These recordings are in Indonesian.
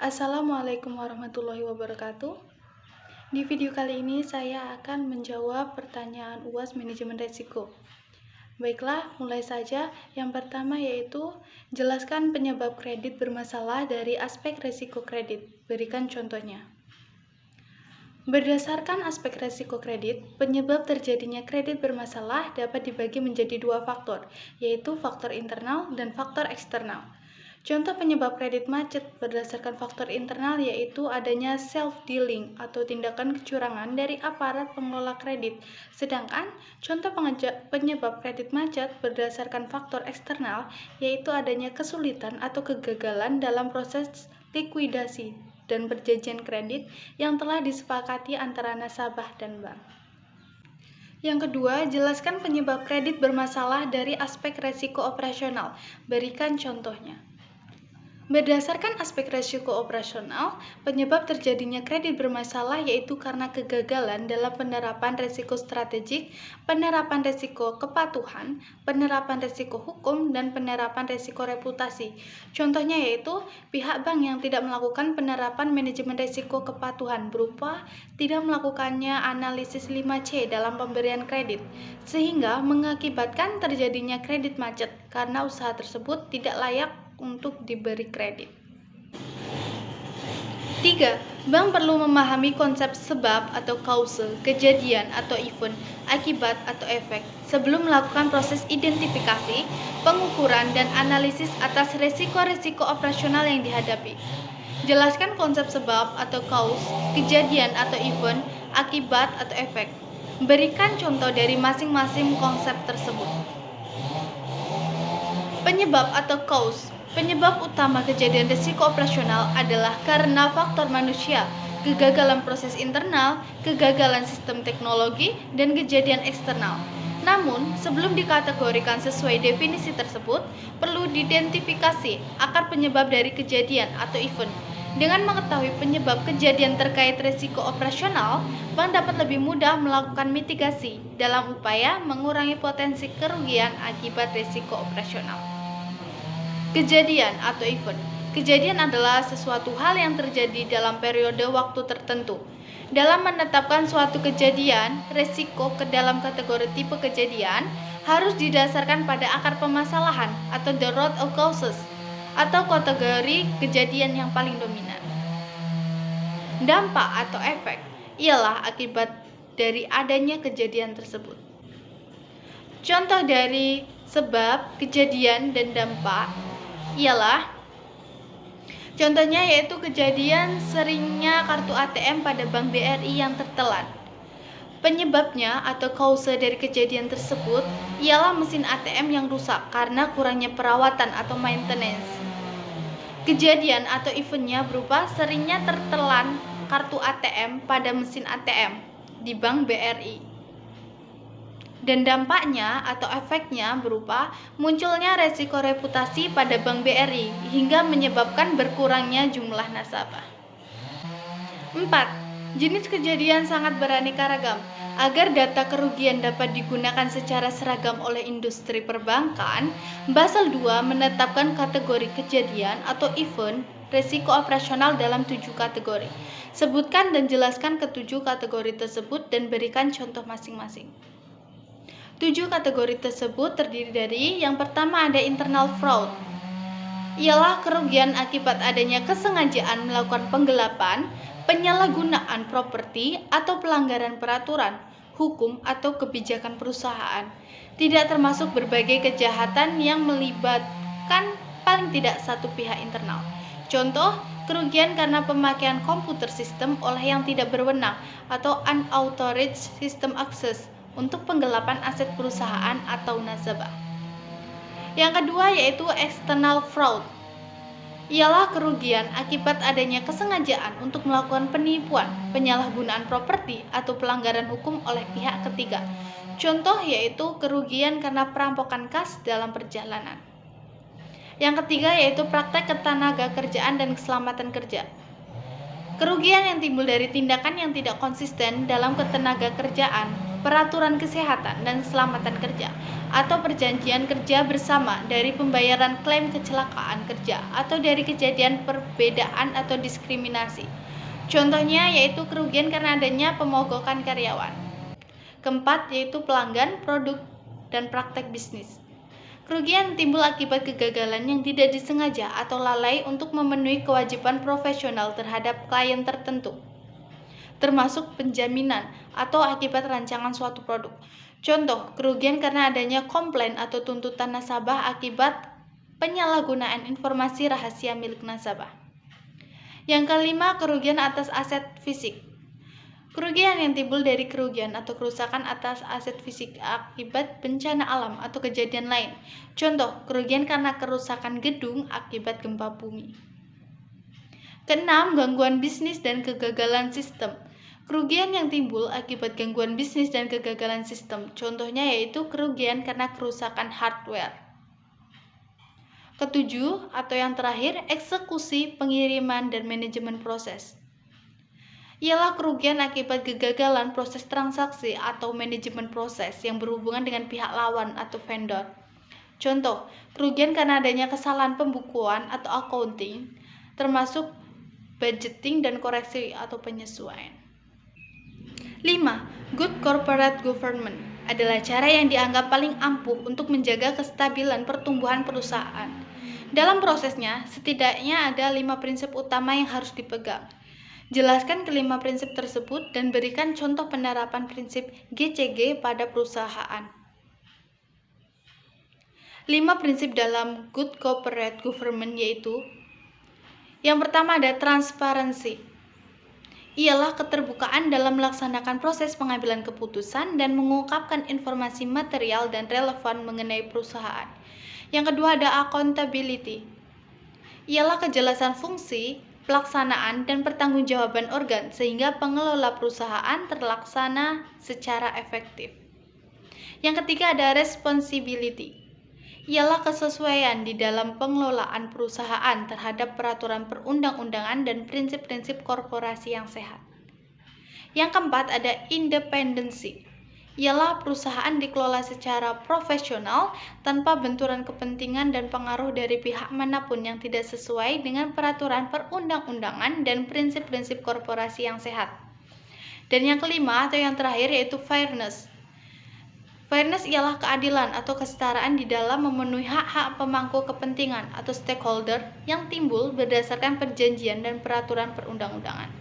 Assalamualaikum warahmatullahi wabarakatuh. Di video kali ini saya akan menjawab pertanyaan UAS manajemen risiko. Baiklah, mulai saja. Yang pertama yaitu jelaskan penyebab kredit bermasalah dari aspek risiko kredit. Berikan contohnya. Berdasarkan aspek risiko kredit, penyebab terjadinya kredit bermasalah dapat dibagi menjadi dua faktor, yaitu faktor internal dan faktor eksternal. Contoh penyebab kredit macet berdasarkan faktor internal yaitu adanya self-dealing atau tindakan kecurangan dari aparat pengelola kredit. Sedangkan contoh penyebab kredit macet berdasarkan faktor eksternal yaitu adanya kesulitan atau kegagalan dalam proses likuidasi dan perjanjian kredit yang telah disepakati antara nasabah dan bank. Yang kedua, jelaskan penyebab kredit bermasalah dari aspek resiko operasional. Berikan contohnya. Berdasarkan aspek risiko operasional, penyebab terjadinya kredit bermasalah yaitu karena kegagalan dalam penerapan risiko strategik, penerapan risiko kepatuhan, penerapan risiko hukum, dan penerapan risiko reputasi. Contohnya yaitu pihak bank yang tidak melakukan penerapan manajemen risiko kepatuhan berupa tidak melakukannya analisis 5C dalam pemberian kredit, sehingga mengakibatkan terjadinya kredit macet karena usaha tersebut tidak layak untuk diberi kredit. 3. Bank perlu memahami konsep sebab atau cause, kejadian atau event, akibat atau efek sebelum melakukan proses identifikasi, pengukuran, dan analisis atas risiko-risiko operasional yang dihadapi. Jelaskan konsep sebab atau cause, kejadian atau event, akibat atau efek. Berikan contoh dari masing-masing konsep tersebut. Penyebab atau cause. Penyebab utama kejadian risiko operasional adalah karena faktor manusia, kegagalan proses internal, kegagalan sistem teknologi, dan kejadian eksternal. Namun, sebelum dikategorikan sesuai definisi tersebut, perlu diidentifikasi akar penyebab dari kejadian atau event. Dengan mengetahui penyebab kejadian terkait risiko operasional, bank dapat lebih mudah melakukan mitigasi dalam upaya mengurangi potensi kerugian akibat risiko operasional. Kejadian atau event. Kejadian adalah sesuatu hal yang terjadi dalam periode waktu tertentu. Dalam menetapkan suatu kejadian, risiko ke dalam kategori tipe kejadian harus didasarkan pada akar permasalahan atau the root of causes atau kategori kejadian yang paling dominan. Dampak atau efek ialah akibat dari adanya kejadian tersebut. Contoh dari sebab, kejadian, dan dampak ialah contohnya yaitu kejadian seringnya kartu ATM pada Bank BRI yang tertelan. Penyebabnya atau cause dari kejadian tersebut ialah mesin ATM yang rusak karena kurangnya perawatan atau maintenance. Kejadian atau eventnya berupa seringnya tertelan kartu ATM pada mesin ATM di Bank BRI. Dan dampaknya atau efeknya berupa munculnya resiko reputasi pada Bank BRI hingga menyebabkan berkurangnya jumlah nasabah. 4. Jenis kejadian sangat beraneka ragam. Agar data kerugian dapat digunakan secara seragam oleh industri perbankan, Basel II menetapkan kategori kejadian atau event risiko operasional dalam 7 kategori. Sebutkan dan jelaskan ketujuh kategori tersebut dan berikan contoh masing-masing. 7 kategori tersebut terdiri dari yang pertama ada internal fraud, ialah kerugian akibat adanya kesengajaan melakukan penggelapan, penyalahgunaan properti, atau pelanggaran peraturan, hukum, atau kebijakan perusahaan. Tidak termasuk berbagai kejahatan yang melibatkan paling tidak satu pihak internal. Contoh, kerugian karena pemakaian komputer sistem oleh yang tidak berwenang atau unauthorized system access untuk penggelapan aset perusahaan atau nasabah. Yang kedua yaitu external fraud, ialah kerugian akibat adanya kesengajaan untuk melakukan penipuan, penyalahgunaan properti, atau pelanggaran hukum oleh pihak ketiga. Contoh yaitu kerugian karena perampokan kas dalam perjalanan. Yang ketiga yaitu praktek ketenagakerjaan dan keselamatan kerja. Kerugian yang timbul dari tindakan yang tidak konsisten dalam ketenagakerjaan, peraturan kesehatan dan keselamatan kerja, atau perjanjian kerja bersama dari pembayaran klaim kecelakaan kerja, atau dari kejadian perbedaan atau diskriminasi. Contohnya yaitu kerugian karena adanya pemogokan karyawan. Keempat yaitu pelanggan, produk, dan praktek bisnis. Kerugian timbul akibat kegagalan yang tidak disengaja atau lalai untuk memenuhi kewajiban profesional terhadap klien tertentu, termasuk penjaminan atau akibat rancangan suatu produk. Contoh, kerugian karena adanya komplain atau tuntutan nasabah akibat penyalahgunaan informasi rahasia milik nasabah. Yang kelima, kerugian atas aset fisik. Kerugian yang timbul dari kerugian atau kerusakan atas aset fisik akibat bencana alam atau kejadian lain. Contoh, kerugian karena kerusakan gedung akibat gempa bumi. Keenam, gangguan bisnis dan kegagalan sistem. Kerugian yang timbul akibat gangguan bisnis dan kegagalan sistem. Contohnya yaitu kerugian karena kerusakan hardware. Ketujuh, atau yang terakhir, eksekusi, pengiriman, dan manajemen proses. Ialah kerugian akibat kegagalan proses transaksi atau manajemen proses yang berhubungan dengan pihak lawan atau vendor. Contoh, kerugian karena adanya kesalahan pembukuan atau accounting, termasuk budgeting dan koreksi atau penyesuaian. 5. Good corporate governance adalah cara yang dianggap paling ampuh untuk menjaga kestabilan pertumbuhan perusahaan. Dalam prosesnya, setidaknya ada 5 prinsip utama yang harus dipegang. Jelaskan kelima prinsip tersebut dan berikan contoh penerapan prinsip GCG pada perusahaan. 5 prinsip dalam Good Corporate Governance yaitu: yang pertama ada transparansi. Ialah keterbukaan dalam melaksanakan proses pengambilan keputusan dan mengungkapkan informasi material dan relevan mengenai perusahaan. Yang kedua ada accountability. Ialah kejelasan fungsi, pelaksanaan, dan pertanggungjawaban organ sehingga pengelola perusahaan terlaksana secara efektif. Yang ketiga ada responsibility. Ialah kesesuaian di dalam pengelolaan perusahaan terhadap peraturan perundang-undangan dan prinsip-prinsip korporasi yang sehat. Yang keempat ada independensi. Ialah perusahaan dikelola secara profesional tanpa benturan kepentingan dan pengaruh dari pihak manapun yang tidak sesuai dengan peraturan perundang-undangan dan prinsip-prinsip korporasi yang sehat. Dan yang kelima atau yang terakhir yaitu fairness. Fairness ialah keadilan atau kesetaraan di dalam memenuhi hak-hak pemangku kepentingan atau stakeholder yang timbul berdasarkan perjanjian dan peraturan perundang-undangan.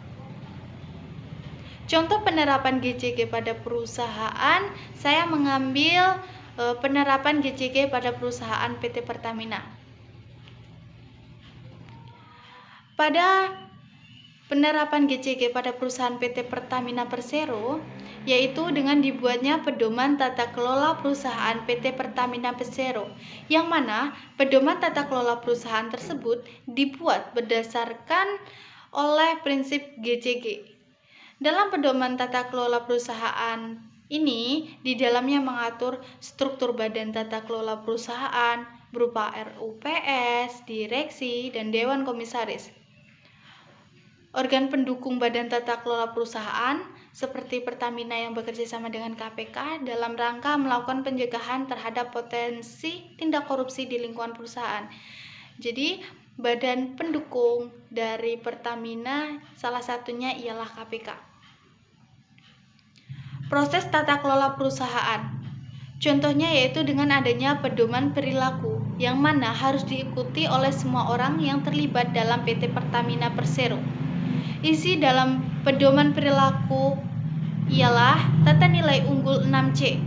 Contoh penerapan GCG pada perusahaan, saya mengambil penerapan GCG pada perusahaan PT Pertamina. Pada penerapan GCG pada perusahaan PT Pertamina Persero, yaitu dengan dibuatnya pedoman tata kelola perusahaan PT Pertamina Persero, yang mana pedoman tata kelola perusahaan tersebut dibuat berdasarkan oleh prinsip GCG. Dalam pedoman tata kelola perusahaan ini, di dalamnya mengatur struktur badan tata kelola perusahaan berupa RUPS, direksi, dan dewan komisaris. Organ pendukung badan tata kelola perusahaan seperti Pertamina yang bekerja sama dengan KPK dalam rangka melakukan pencegahan terhadap potensi tindak korupsi di lingkungan perusahaan. Jadi, badan pendukung dari Pertamina salah satunya ialah KPK. Proses tata kelola perusahaan. Contohnya yaitu dengan adanya pedoman perilaku yang mana harus diikuti oleh semua orang yang terlibat dalam PT Pertamina Persero. Isi dalam pedoman perilaku ialah tata nilai unggul 6C: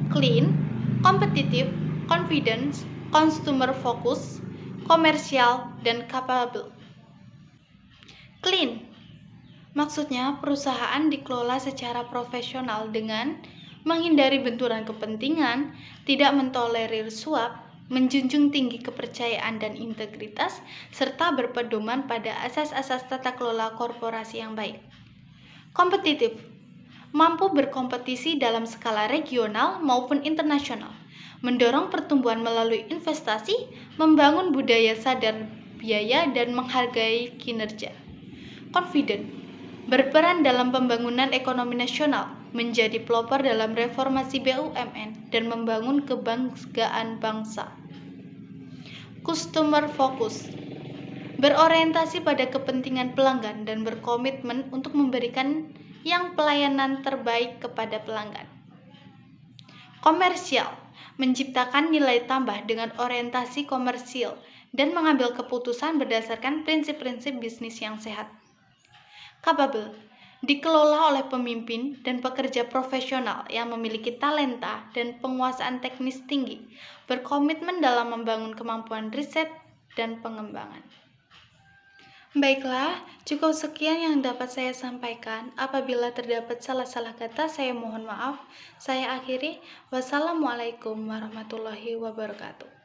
clean, competitive, confidence, consumer focus, komersial, dan capable. Clean maksudnya perusahaan dikelola secara profesional dengan menghindari benturan kepentingan, tidak mentolerir suap, menjunjung tinggi kepercayaan dan integritas, serta berpedoman pada asas-asas tata kelola korporasi yang baik. Kompetitif mampu berkompetisi dalam skala regional maupun internasional, mendorong pertumbuhan melalui investasi, membangun budaya sadar biaya, dan menghargai kinerja. Confident berperan dalam pembangunan ekonomi nasional, menjadi pelopor dalam reformasi BUMN dan membangun kebanggaan bangsa. Customer focus, berorientasi pada kepentingan pelanggan dan berkomitmen untuk memberikan yang pelayanan terbaik kepada pelanggan. Komersial, menciptakan nilai tambah dengan orientasi komersil dan mengambil keputusan berdasarkan prinsip-prinsip bisnis yang sehat. Capable, dikelola oleh pemimpin dan pekerja profesional yang memiliki talenta dan penguasaan teknis tinggi, berkomitmen dalam membangun kemampuan riset dan pengembangan. Baiklah, cukup sekian yang dapat saya sampaikan. Apabila terdapat salah-salah kata, saya mohon maaf. Saya akhiri. Wassalamualaikum warahmatullahi wabarakatuh.